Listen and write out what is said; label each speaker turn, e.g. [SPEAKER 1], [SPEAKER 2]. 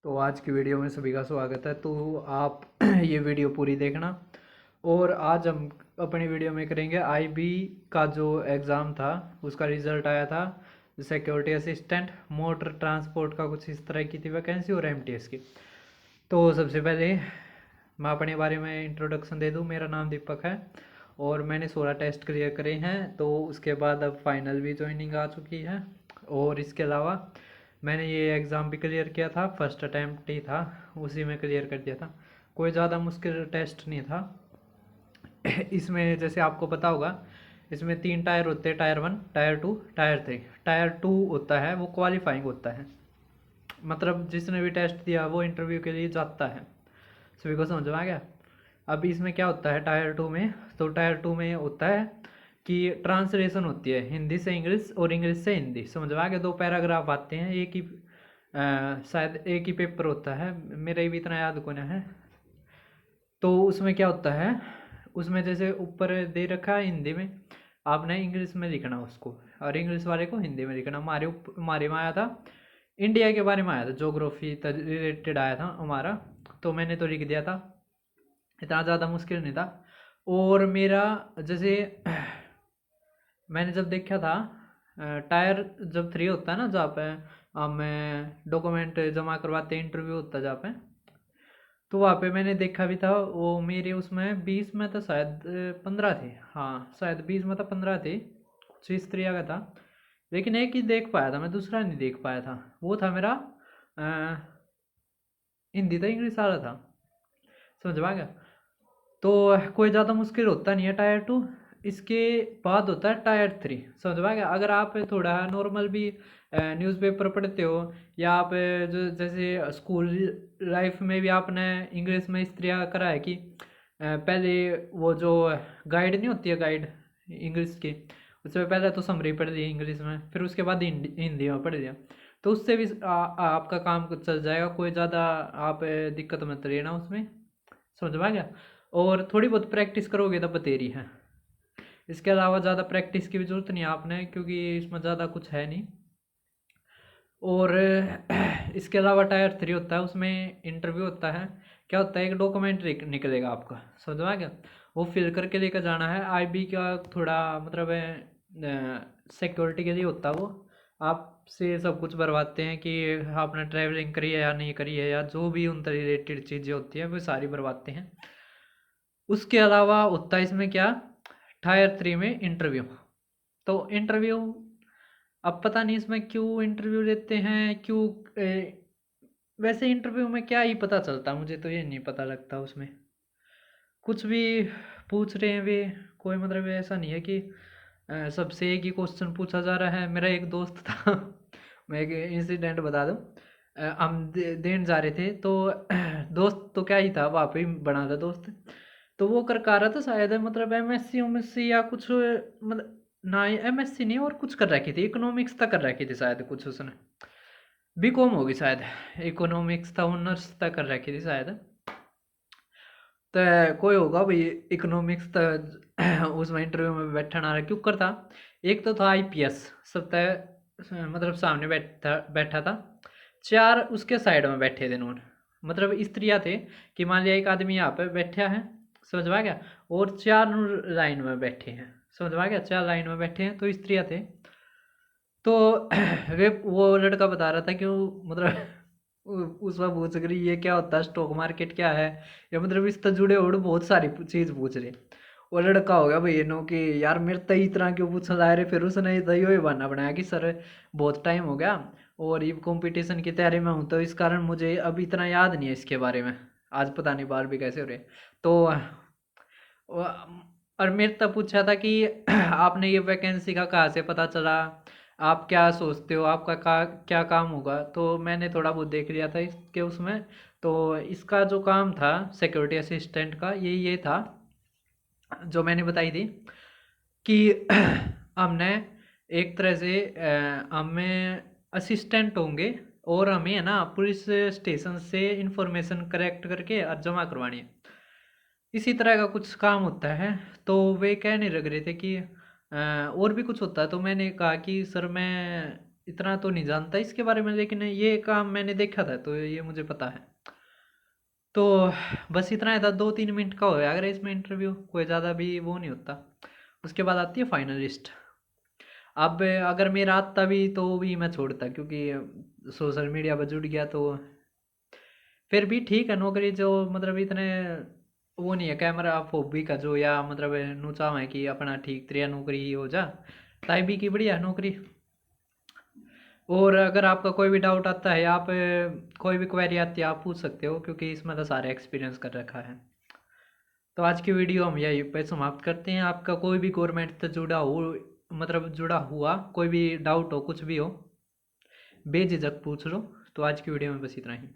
[SPEAKER 1] तो आज की वीडियो में सभी का स्वागत है। तो आप ये वीडियो पूरी देखना। और आज हम अपनी वीडियो में करेंगे आईबी का जो एग्ज़ाम था उसका रिज़ल्ट आया था। सिक्योरिटी असिस्टेंट मोटर ट्रांसपोर्ट का कुछ इस तरह की थी वैकेंसी और एमटीएस की। तो सबसे पहले मैं अपने बारे में इंट्रोडक्शन दे दूं। मेरा नाम दीपक है और मैंने 16 टेस्ट क्लियर करे हैं। तो उसके बाद अब फाइनल भी ज्वाइनिंग आ चुकी है। और इसके अलावा मैंने ये एग्ज़ाम भी क्लियर किया था, फर्स्ट अटैम्प्ट ही था, उसी में क्लियर कर दिया था। कोई ज़्यादा मुश्किल टेस्ट नहीं था। इसमें जैसे आपको पता होगा, इसमें 3 टायर होते हैं, टायर 1, टायर 2, टायर 3। टायर 2 होता है वो क्वालिफाइंग होता है, मतलब जिसने भी टेस्ट दिया वो इंटरव्यू के लिए जाता है। सभी को समझ में आ गया। अब इसमें क्या होता है टायर 2 में, तो टायर 2 में होता है कि ट्रांसलेशन होती है हिंदी से इंग्लिश और इंग्लिश से हिंदी। समझ में आ गया। 2 पैराग्राफ आते हैं, एक ही शायद एक ही पेपर होता है, मेरा भी इतना याद को ना है। तो उसमें क्या होता है, उसमें जैसे ऊपर दे रखा है हिंदी में, आपने इंग्लिश में लिखना उसको, और इंग्लिश वाले को हिंदी में लिखना। हमारे में आया था इंडिया के बारे में, आया था जोग्राफी रिलेटेड आया था हमारा, तो मैंने तो लिख दिया था, इतना ज़्यादा मुश्किल नहीं था। और मेरा जैसे मैंने जब देखा था टायर जब 3 होता है ना, जहाँ पे हमें डॉक्यूमेंट जमा करवाते हैं, इंटरव्यू होता है जहाँ पे, तो वहाँ पे मैंने देखा भी था। वो मेरे उसमें 20 में तो शायद 15 थे, हाँ शायद 20 में तो 15 थे, कुछ इस तरह का था। लेकिन एक ही देख पाया था मैं, दूसरा नहीं देख पाया था। वो था मेरा हिंदी था, इंग्लिश आ रहा था। समझ में आ गया। तो कोई ज़्यादा मुश्किल होता नहीं है टायर 2। इसके बाद होता है टायर 3। समझ में आ गया। अगर आप थोड़ा नॉर्मल भी न्यूज़पेपर पढ़ते हो, या आप जो जैसे स्कूल लाइफ में भी आपने इंग्लिश में इस तरह करा है कि पहले वो जो गाइड नहीं होती है, गाइड इंग्लिश की, उससे पहले तो समरी पढ़ ली इंग्लिश में, फिर उसके बाद हिंदी में पढ़ लिया। तो उससे भी आपका काम कुछ चल जाएगा। कोई ज़्यादा आप दिक्कत मत लेना उसमें। समझ में आ गया। और थोड़ी बहुत प्रैक्टिस करोगे तब तेरी है। इसके अलावा ज़्यादा प्रैक्टिस की भी जरूरत नहीं है आपने, क्योंकि इसमें ज़्यादा कुछ है नहीं। और इसके अलावा टायर 3 होता है, उसमें इंटरव्यू होता है। क्या होता है, एक डॉक्यूमेंट निकलेगा आपका, समझ में आ गया। वो फिल करके लेकर जाना है। आईबी का थोड़ा मतलब सिक्योरिटी के लिए होता है वो। आपसे सब कुछ भरवाते हैं कि आपने ट्रैवलिंग करी है या नहीं करी है, या जो भी उन रिलेटेड चीज़ें होती हैं वो सारी भरवाते हैं। उसके अलावा होता है इसमें क्या, टायर 3 में इंटरव्यू। तो इंटरव्यू, अब पता नहीं इसमें क्यों इंटरव्यू लेते हैं, क्यों वैसे इंटरव्यू में क्या ही पता चलता, मुझे तो ये नहीं पता लगता। उसमें कुछ भी पूछ रहे हैं वे, कोई मतलब ऐसा नहीं है कि सबसे एक ही क्वेश्चन पूछा जा रहा है। मेरा एक दोस्त था मैं एक इंसिडेंट बता दूं। हम देन जा रहे थे, तो दोस्त तो क्या ही था, वहाँ पे ही बना था दोस्त। तो वो कर रहा था शायद, मतलब एमएससी एमएससी या कुछ, मतलब ना एमएससी नहीं, और कुछ कर रखी थी, इकोनॉमिक्स तक कर रखी थी शायद, कुछ उसने बीकॉम होगी शायद, इकोनॉमिक्स था, ऑनर्स तक कर रखी थी शायद। तो कोई होगा भाई इकोनॉमिक्स तो उसमें इंटरव्यू में बैठा ना, क्यों करता। एक तो था आईपीएस सब तय, मतलब सामने बैठा था। 4 उसके साइड में बैठे थे उन्होंने, मतलब स्त्रियाँ थे कि मान लिया एक आदमी यहाँ पे बैठा है, समझ में आ गया, और 4 लाइन में बैठे हैं। समझ में आ गया, 4 लाइन में बैठे हैं तो स्त्रियाँ थे। तो वे वो लड़का बता रहा था कि मतलब उसमें पूछ रही ये क्या होता है, स्टॉक मार्केट क्या है, या मतलब इससे जुड़े हुए बहुत सारी चीज पूछ रहे। वो लड़का हो गया भाई नो कि यार मेरे तो इतना क्यों पूछा जा रहे। फिर उसने तो ये बहाना बनाया कि सर बहुत टाइम हो गया और ये कंपटीशन की तैयारी में हूँ, तो इस कारण मुझे अभी इतना याद नहीं है इसके बारे में। आज पता नहीं बार भी कैसे हो रहे। तो और मेरे तब पूछा था कि आपने ये वैकेंसी का कहाँ से पता चला, आप क्या सोचते हो, आपका क्या काम होगा। तो मैंने थोड़ा बहुत देख लिया था इसके उसमें। तो इसका जो काम था सिक्योरिटी असिस्टेंट का, ये था जो मैंने बताई थी कि हमने एक तरह से हमें असिस्टेंट होंगे, और हमें है ना पुलिस स्टेशन से इंफॉर्मेशन कलेक्ट करके और जमा करवानी है। इसी तरह का कुछ काम होता है। तो वे कहने लग रहे थे कि और भी कुछ होता है। तो मैंने कहा कि सर मैं इतना तो नहीं जानता इसके बारे में, लेकिन ये काम मैंने देखा था तो ये मुझे पता है। तो बस इतना ही था, 2-3 मिनट का हो गया अगर इसमें इंटरव्यू, कोई ज़्यादा भी वो नहीं होता। उसके बाद आती है फाइनलिस्ट। अब अगर मेरा आता भी तो भी मैं छोड़ता, क्योंकि सोशल मीडिया पर जुड़ गया तो फिर भी ठीक है। नौकरी जो मतलब इतने वो नहीं है कैमरा फोबी का जो, या मतलब नूचा है कि अपना ठीक तरह नौकरी ही हो जा, टाइप की बढ़िया नौकरी। और अगर आपका कोई भी डाउट आता है, आप कोई भी क्वेरी आती है आप पूछ सकते हो, क्योंकि इसमें तो सारे एक्सपीरियंस कर रखा है। तो आज की वीडियो हम यही पे समाप्त करते हैं। आपका कोई भी गवर्नमेंट से जुड़ा हो, मतलब जुड़ा हुआ कोई भी डाउट हो, कुछ भी हो, बेझिझक पूछ लो। तो आज की वीडियो में बस इतना ही।